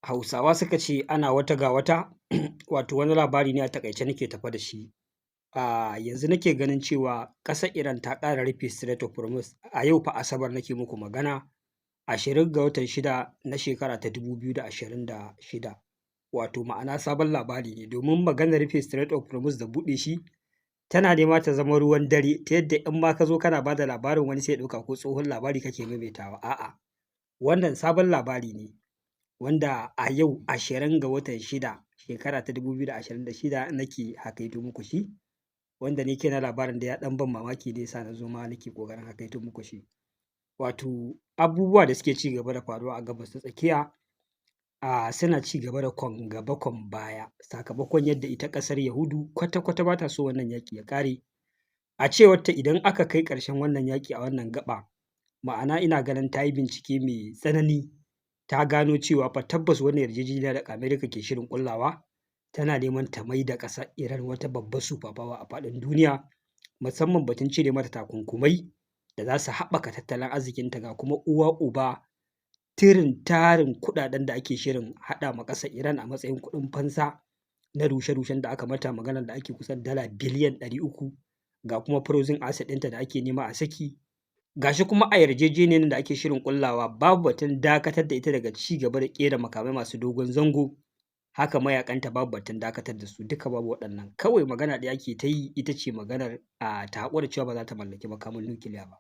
Hausawa suka ce ana wata ga wata wato wani labari ne a taƙaice nake tafe da shi. Yanzu nake ganin cewa ƙasar Iran ta ƙara rufe Strait of Hormuz a yau fa Asabar nake muku magana 20 ga watan 6 na shekara ta 2026. Wato ma'ana sabon labari ne domin maganar rufe Strait of Hormuz da buɗe shi tana nema ta zama ruwan dare ta yadda in ma ka zo kana ba da labarin wani sai ya ɗauka ko tsohon labari kake maimaitawa. A'a, wannan sabon labari ne wanda a yau 20 ga watan 6 shekara ta 2026 nake hakaito muku shi, wanda ni kaina labarin da ya ɗan ban mamaki da ya sa na zo ma nake ƙoƙarin hakaito muku shi. Wato abubuwa da suke ci gaba da faruwa a Gabas ta Tsakiya suna ci gaba da kwan gaba kwan baya sakamakon yadda ita ƙasar Yahudu kwata-kwata ba ta so wannan yaƙi ya ƙare. A cewarta idan aka kai ƙarshen wannan yaƙi a wannan gaɓa, ma'ana ina ganin ta yi bincike mai tsanani ta gano cewa fa tabbas wannan yarjejeniya da Amerika ke shirin ƙullawa tana neman ta mai da ƙasar Iran wata babbar super power a faɗin duniya, musamman batun cire mata takunkumai da za su haɓaka tattalin arzikinta ga kuma uwa uba tarin kuɗaɗen da ake shirin haɗa ma ƙasar Iran a matsayin kuɗin fansa na rushe-rushen da aka mata, maganar da ake kusan dala biliyan 300, ga kuma frozen asset ɗinta da ake nema a saki. Ga shi kuma a yarjejeniyar da ake shirin ƙullawa babu batun dakatar da ita daga ci gaba da ƙera makamai masu dogon zango, haka mayaƙanta babu batun dakatar da su, duka babu waɗannan. Kawai magana ɗaya ake ta yi ita ce maganar ta haƙura cewa ba za ta mallaki makamin nukiliya ba,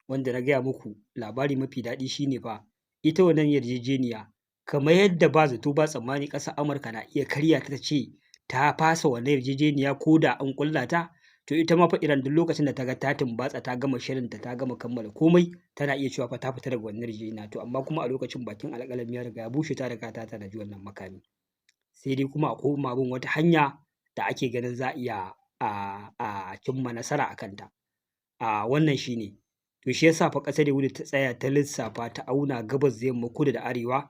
wanda na gaya muku labari mafi daɗi shi ne fa ita wannan yarjejeniya kamar yadda ba zato ba tsammani ƙasar Amurka na iya karya ta ce ta fasa wannan yarjejeniya ko da an ƙulla ta, to ita ma fa Iran duk lokacin da ta ga ta tumbatsa ta gama shirinta ta gama kammala komai tana iya cewa fa ta fita daga wannan yarjejeniya, to amma kuma a lokacin bakin alƙalami ya riga ya bushe ta riga ta tanaji wannan makami. Sai dai kuma a koma bin wata hanya da ake ganin za a iya cimma nasara a kanta. Wannan shi ne. To shi ya sa fa ƙasar Yahudu ta tsaya ta lissafa ta auna gabas da yamma kudu da arewa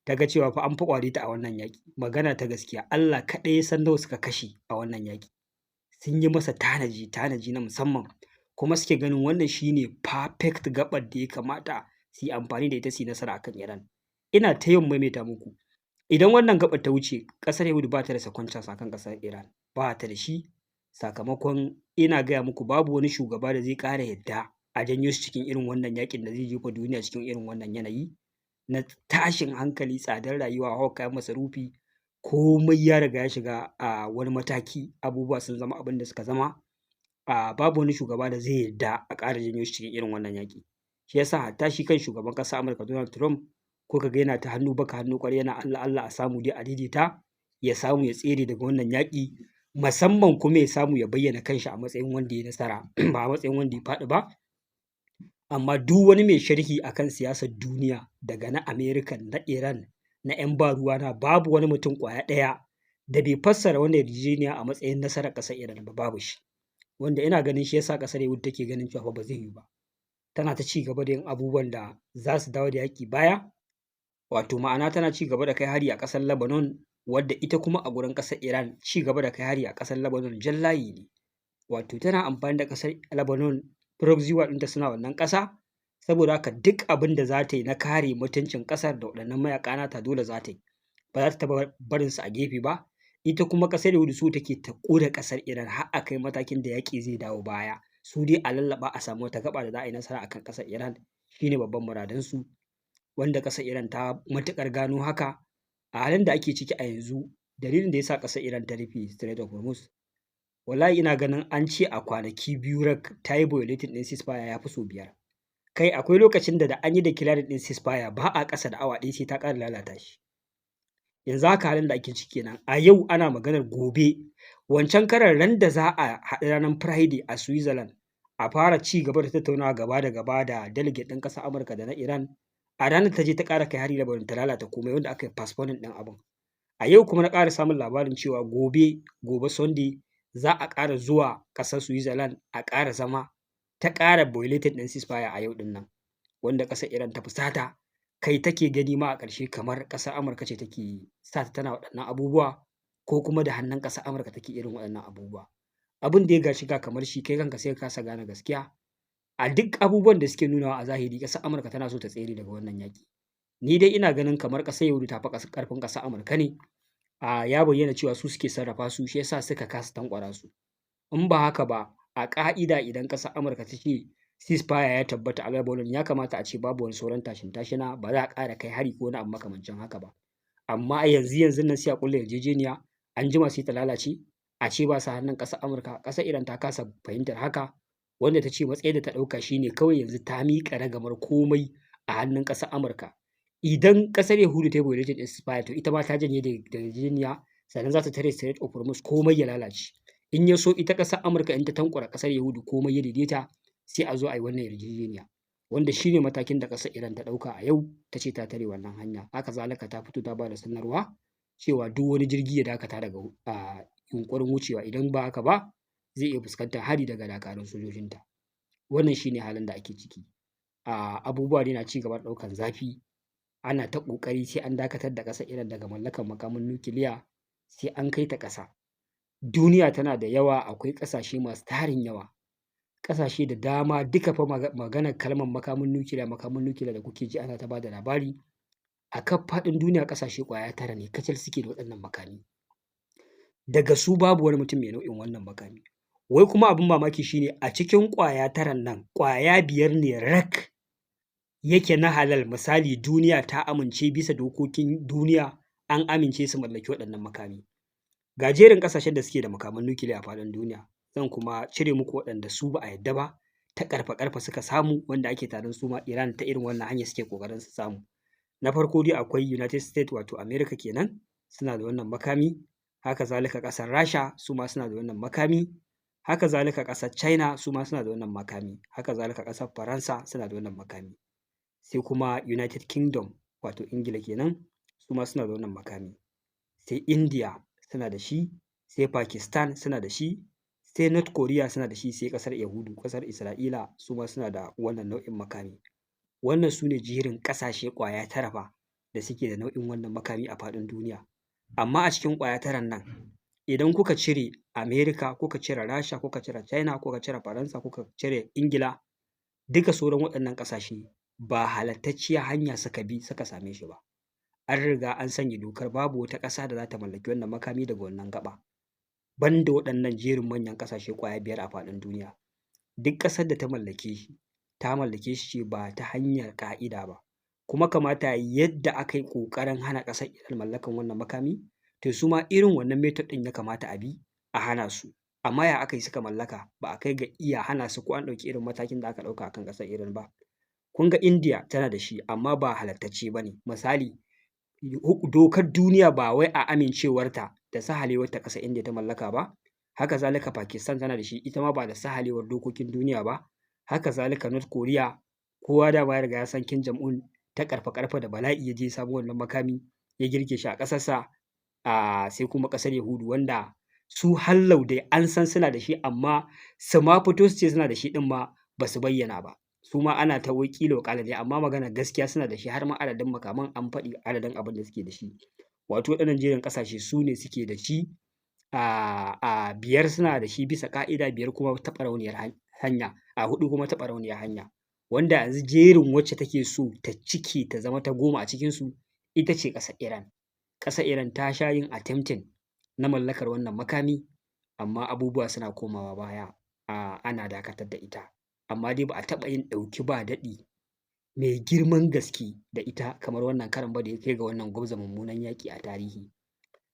ta ga cewa fa an fi ƙware ta a wannan yaƙi. Magana ta gaskiya Allah kaɗai ya san nawa suka kashe a wannan yaƙi. Sun yi masa tanaji na musamman kuma suke ganin wannan shi ne perfect gaɓar da ya kamata su yi amfani da ita su yi nasara a kan Iran. Ina ta yawan maimaita muku idan wannan gaɓar ta wuce ƙasar Yahudu ba ta da second chance a kan ƙasar Iran, ba ta da shi, sakamakon ina gaya muku babu wani shugaba da zai ƙara yadda a janyo shi cikin irin wannan yaƙin da zai jefa duniya cikin irin wannan yanayi na tashin hankali, tsadar rayuwa, hauhawar kayan masarufi, komai ya riga ya shiga wani mataki, abubuwa sun zama abin da suka zama. Babu wani shugaba da zai yarda a ƙara janyo shi cikin irin wannan yaƙi. Shi ya sa hatta shi kan shugaban ƙasar Amurka Donald Trump kuka ga yana ta hannu baka hannu ƙwarya yana Allah Allah a samu dai a daidaita ya samu ya tsere daga wannan yaƙi, musamman kuma ya samu ya bayyana kanshi a matsayin wanda ya nasara ba a matsayin wanda ya faɗi ba. Amma duk wani mai sharhi akan siyasar duniya daga na Amerika, na Iran, na 'yan ba ruwana, babu wani mutum ƙwaya ɗaya da bai fassara wannan yarjejeniya a matsayin nasarar ƙasar Iran ba, babu shi. Wanda ina ganin shi ya sa ƙasar Yahudu take ganin cewa ba zai yiwu ba. Tana ta ci gaba da yin abubuwan da za su dawo da yaƙi baya, wato ma'ana tana ci gaba da kai hari a ƙasar Lebanon, wadda ita kuma a gurin ƙasar Iran ci gaba da kai hari a ƙasar Lebanon jan layi ne. Wato tana amfani da ƙasar Lebanon proxy war ɗinta suna wannan ƙasa, saboda haka duk abin da za ta yi na kare mutuncin ƙasar da waɗannan mayaƙa nata dole za ta yi, ba za ta taɓa barin su a gefe ba. Ita kuma ƙasar Yahudu so take ta ƙure ƙasar Iran har a kai matakin da yaƙi zai dawo baya. Su dai a lallaɓa a samu wata gaɓa da za a yi nasara a kan ƙasar Iran, shi ne babban muradansu, wanda ƙasar Iran ta matuƙar gano haka. A halin da ake ciki a yanzu dalilin da ya sa ƙasar Iran ta rufe Strait of Hormuz, wallahi ina ganin an ce a kwanaki biyu rak ta yi violating ɗin ceasefire ya fi sau 5. Kai akwai lokacin da an yi declaring ɗin ceasefire ba a ƙasa da awa ɗaya sai ta ƙara lalata shi. Yanzu haka halin da ake ciki kenan. A yau ana maganar gobe, wancan karon ran da za a haɗu ranar Friday a Switzerland a fara ci gaba da tattaunawa gaba da gaba da delegate ɗin ƙasar Amurka da na Iran, a ranar ta je ta ƙara kai hari Lebanon ta lalata komai wanda aka yi postponing ɗin abin. A yau kuma na ƙara samun labarin cewa gobe Sunday za a ƙara zuwa ƙasar Switzerland a ƙara zama ta ƙara violating ɗin ceasefire a yau ɗin nan, wanda ƙasar Iran ta fusata, kai take gani ma a ƙarshe kamar ƙasar Amurka ce take sa ta tana waɗannan abubuwa, ko kuma da hannun ƙasar Amurka take irin waɗannan abubuwa. Abin da ya gashi ga kamar shi kai kanka sai ka kasa gane gaskiya. A duk abubuwan da suke nunawa a zahiri ƙasar Amurka tana so ta tsere daga wannan yaƙi. Ni dai ina ganin kamar ƙasar Yahudu ta fi ƙarfin ƙasar Amurka ne. Ya bayyana cewa su suke sarrafa su, shi yasa suka kasa tankwara su. In ba haka ba, a ƙa'ida idan ƙasar Amurka ta ce ceasefire ya tabbata a Lebanon, ya kamata a ce babu wani sauran tashin tashina, ba za a ƙara kai hari ko wani abu makamancin haka ba. Amma yanzun nan sai a ƙulla yarjejeniya, anjima sai ta lalace, a ce ba sa hannun ƙasar Amurka. Ƙasar Iran ta kasa fahimtar haka, wanda ta ce matsayin da ta ɗauka shi ne kawai yanzu ta miƙa ragamar komai a hannun ƙasar Amurka. Idan ƙasar Yahudu ta yi violating ceasefire, to ita ma ta janye da yarjejeniya, sannan za ta tare Strait of Hormuz komai ya lalace. In ya so ita ƙasar Amurka in ta tankwara ƙasar Yahudu komai ya daidaita, sai a zo a yi wannan yarjejeniya, wanda shi ne matakin da ƙasar Iran ta ɗauka a yau, ta ce ta tare wannan hanya. Haka zalika ta fito ta ba da sanarwa cewa duk wani jirgi ya dakata daga yunƙurin wucewa, idan ba haka ba zai iya fuskantar hari daga dakarun sojojinta. Wannan shi ne halin da ake ciki. Abubuwa dai na ci gaba da ɗaukan zafi, ana ta ƙoƙari sai an dakatar da ƙasar Iran daga mallakar makamin nukiliya, sai an kai ta ƙasa. Duniya tana da yawa, akwai ƙasashe masu tarin yawa, ƙasashe da dama duka fa maganar kalmar makamin nukiliya da kuke ji ana ta ba da labari, a kaf faɗin duniya ƙasashe ƙwaya 9 ne kacal suke da waɗannan makami. Daga su babu wani mutum mai nau'in wannan makami. Wai kuma abin mamaki shi ne a cikin ƙwaya 9 nan, ƙwaya 5 ne rak yake na halal. Misali, duniya ta amince bisa dokokin duniya, an amince su mallaki waɗannan makami. Ga jerin ƙasashen da suke da makaman nukiliya a faɗin duniya, zan kuma cire muku waɗanda su ba a yadda ba, ta ƙarfa-ƙarfa suka samu, wanda ake tunanin su ma Iran ta irin wannan hanyar suke ƙoƙarin su samu. Na farko dai akwai United States, wato America kenan, suna da wannan makami. Haka zalika ƙasar Rasha su ma suna da wannan makami. Haka zalika ƙasar China su ma suna da wannan makami. Haka zalika ƙasar Faransa suna da wannan makami. Sai kuma United Kingdom, wato Ingila kenan, su ma suna da wannan makami. Sai India suna da shi, sai Pakistan suna da shi, sai North Korea suna da shi, sai ƙasar Yahudu, ƙasar Isra'ila su ma suna da wannan nau'in makami. Wannan su ne jerin ƙasashe ƙwaya 9 fa da suke da nau'in wannan makami a faɗin duniya. Amma a cikin ƙwaya 9 nan, idan kuka cire America, kuka cire Rasha, kuka cire China, kuka cire Faransa, kuka cire Ingila, duka sauran waɗannan ƙasashe ba halattacciyar hanya suka bi suka same shi ba. An riga an sanya dokar babu wata ƙasa da za ta mallaki wannan makami daga wannan gaɓa, banda waɗannan jerin manyan ƙasashe ƙwaya 5 a faɗin duniya. Duk ƙasar da ta mallake shi, ta mallake shi ce ba ta hanyar ƙa'ida ba. Kuma kamata yadda aka yi ƙoƙarin hana ƙasar Iran mallakan wannan makami, to su ma irin wannan method ɗin ya kamata a bi a hana su. Amma ya aka yi suka mallaka, ba a kai ga iya hana su ko an ɗauki irin matakin da aka ɗauka a kan ƙasar Iran ba. Kun ga India tana da shi, amma ba halattacce ba ne. Misali, dokar duniya ba wai a amincewarta da sahalewarta ƙasar India ta mallaka ba. Haka zalika Pakistan tana da shi, ita ma ba da sahalewar dokokin duniya ba. Haka zalika North Korea, kowa dama ya riga ya san Kim Jong-un ta ƙarfa-ƙarfa da bala'i ya je ya samo wannan makami ya girke shi a ƙasarsa. Sai kuma ƙasar Yahudu, wanda su hallau dai an san suna da shi, amma su ma fito su ce suna da shi ɗin ma ba su bayyana ba. Su ma ana ta ƙila waƙala dai, amma magana gaskiya suna da shi, har ma adadin makaman an faɗi adadin abin da suke da shi. Wato waɗannan jerin ƙasashe su ne suke da shi. 5 suna da shi bisa ƙa'ida, 5 kuma ta ɓarauniyar hanya, 4 kuma ta ɓarauniyar hanya. Wanda yanzu jerin wacce take so ta cike ta zama ta 10 a cikinsu ita ce ƙasar Iran. Ƙasar Iran ta sha yin attempting na mallakar wannan makami, amma abubuwa suna komawa baya, ana dakatar da ita. Amma dai ba a taɓa yin ɗauki ba daɗi mai girman gaske da ita kamar wannan karon ba da ya kai ga wannan gwabza mummunan yaƙi a tarihi.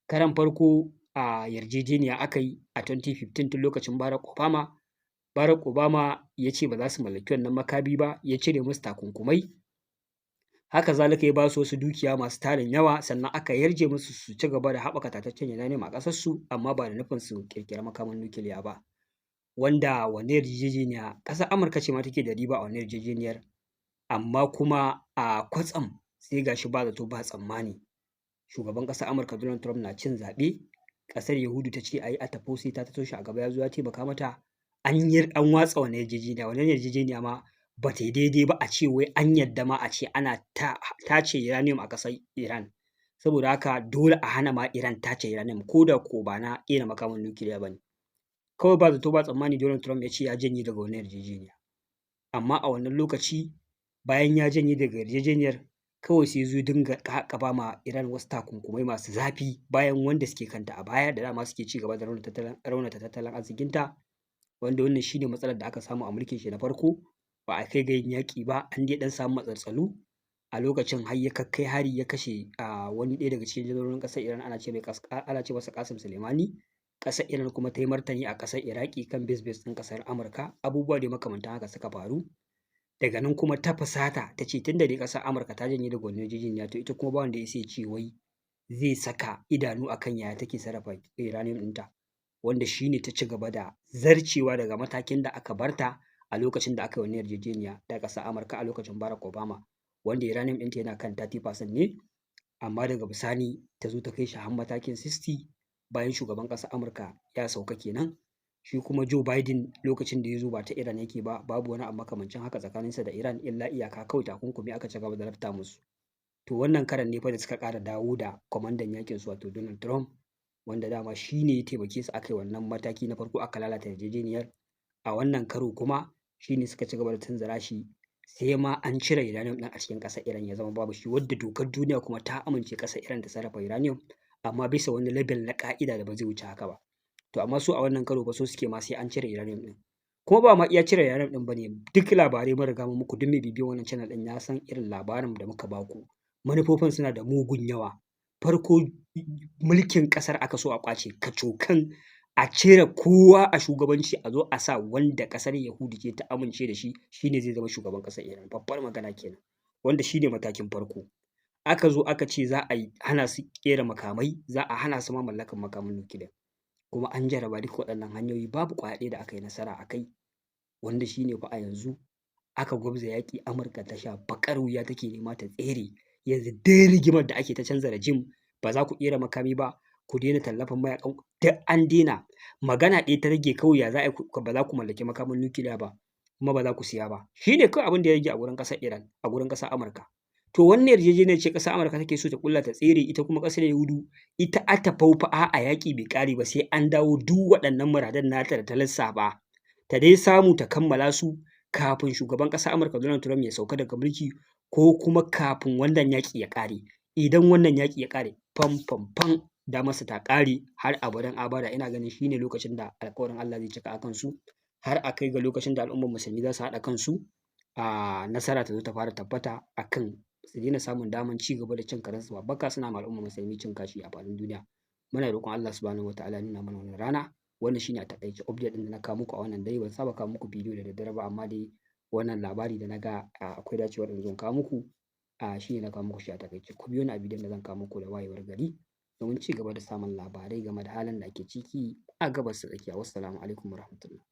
Karon farko yarjejeniya aka yi a 2015 tun lokacin Barack Obama. Barack Obama ya ce ba za su mallaki wannan makami ba, ya cire musu takunkumai. Haka zalika ya ba su wasu dukiya masu tarin yawa, sannan aka yarje musu su ci gaba da haɓaka tataccen uranium a ƙasarsu, amma ba da nufin su ƙirƙiri makaman nukiliya ba. Wanda wannan yarjejeniya ƙasar Amurka ce ma take da riba a wannan yarjejeniyar, amma kuma kwatsam sai ga shi ba zato ba tsammani. Shugaban ƙasar Amurka Donald Trump na cin zaɓe, ƙasar Yahudu ta ce a yi a tafi, sai ta taso shi a gaba ya zo ya taimaka mata. An watsa wannan yarjejeniya. Wannan yarjejeniya ma ba ta yi daidai ba a ce wai an yadda ma a ce ana tace uranium a ƙasar Iran. Saboda haka dole a hana ma Iran tace uranium, ko da ko ba na ƙera makaman nukiliya ba ne. Kawai ba zato ba tsammani Donald Trump ya ce ya janye daga wannan yarjejeniya. Amma a wannan lokaci, bayan ya janye daga yarjejeniyar, kawai sai zo dinga ƙaƙaba ma Iran wasu takunkumai masu zafi bayan wanda suke kanta a baya da dama suke ci gaba da raunata tattalin arzikinta, wanda wannan shi ne matsalar da aka samu a mulkin shi na farko, ba a kai ga yin yaƙi ba, an dai ɗan samu matsaltsalu a lokacin har ya kakkai hari ya kashe wani ɗaya daga cikin jagororin ƙasar Iran ana ce masa Qasim Soleimani. Ƙasar Iran kuma ta yi martani a ƙasar Iraki kan base ɗin ƙasar Amurka, abubuwa dai makamantan haka suka faru. Daga nan kuma ta fusata ta ce tunda dai ƙasar Amurka ta janye daga wannan yarjejeniya to ita kuma ba wanda ya isa ya ce wai zai saka idanu akan yaya take sarrafa uranium ɗinta, wanda shi ne ta ci gaba da zarcewa daga matakin da aka barta a lokacin da aka yi wannan yarjejeniya da ƙasar Amurka a lokacin Barack Obama, wanda uranium ɗinta yana kan 30% ne, amma daga bisani ta zo ta kai shi har matakin 60 bayan shugaban ƙasar Amurka ya sauka kenan. Shi kuma Joe Biden lokacin da ya zo ba ta Iran yake ba, babu wani abu makamancin haka tsakaninsa da Iran illa iyaka kawai takunkumi aka ci gaba da lafta musu. To wannan karan ne fa da suka ƙara dawo da kwamandan yakin su wato Donald Trump, wanda dama shi ne ya taimake su aka yi wannan mataki na farko aka lalata yarjejeniyar. A wannan karo kuma shi ne suka ci gaba da tunzura shi sai ma an cire uranium ɗin a cikin ƙasar Iran ya zama babu shi, wadda dokar duniya kuma ta amince ƙasar Iran ta sarrafa uranium, amma bisa wani level na ƙa'ida da ba zai wuce haka ba. To amma su a wannan karo fa so suke ma sai an cire uranium ɗin. Kuma ba ma iya cire uranium ɗin ba ne, duk labarai mun riga mun muku, duk mai bibiyan wannan channel ɗin ya san irin labarin da muka baku. Manufofin suna da mugun yawa. Farko mulkin ƙasar aka so a ƙwace kacokan, a cire kowa a shugabanci a zo a sa wanda ƙasar Yahudu ce ta amince da shi, shi ne zai zama shugaban ƙasar Iran. Babbar magana kenan, wanda shi ne matakin farko. Aka zo aka ce za a hana su ƙera makamai, za a hana su ma mallakan makaman nukiliya. Kuma an jarraba duka waɗannan hanyoyi babu ƙwaya ɗaya da aka yi nasara a kai, wanda shi ne fa a yanzu aka gwabza yaƙi, Amurka ta sha baƙar wuya take nema ta tsere. Yanzu duk rigimar da ake ta canza rejim, ba za ku ƙera makami ba, ku daina tallafin mayaƙan, duk an daina. Magana ɗaya ta rage kawai, ya za a yi ba za ku mallaki makaman nukiliya ba kuma ba za ku siya ba. Shi ne kawai abin da ya rage a gurin ƙasar Iran, a gurin ƙasar Amurka. To wannan yarjejeniyar ce ƙasar Amurka take so ta ƙulla ta tsere, ita kuma ƙasar Yahudu ita ata faufa a yaƙi bai ƙare ba sai an dawo duk waɗannan muradan nata da ta lissafa, ta dai samu ta kammala su kafin shugaban ƙasar Amurka Donald Trump ya sauka daga mulki, ko kuma kafin wannan yaƙi ya ƙare. Idan wannan yaƙi ya ƙare, fam damarsa ta ƙare har abadan abada. Ina ganin shi ne lokacin da alƙawarin Allah zai cika a kansu, har a kai ga lokacin da al'ummar musulmi za su haɗa kansu, nasara ta zo ta fara tabbata a kan su daina samun daman ci gaba da cin karensu babbaka suna ma al'ummar musulmi cin kashi a faɗin duniya. Muna roƙon Allah subhanahu wataala ya nuna mana wannan rana. Wannan shi ne a taƙaice update ɗin da na kawo muku a wannan dare. Ban saba kawo muku bidiyo da daddare ba, amma dai wannan labari da na ga akwai dacewar in zo in kawo muku, shi ne na kawo muku shi a taƙaice. Ku biyo ni a bidiyon da zan kawo muku da wayewar gari domin ci gaba da samun labarai game da halin da ake ciki a Gabas ta Tsakiya. Wassalamu alaikum warahmatullahi.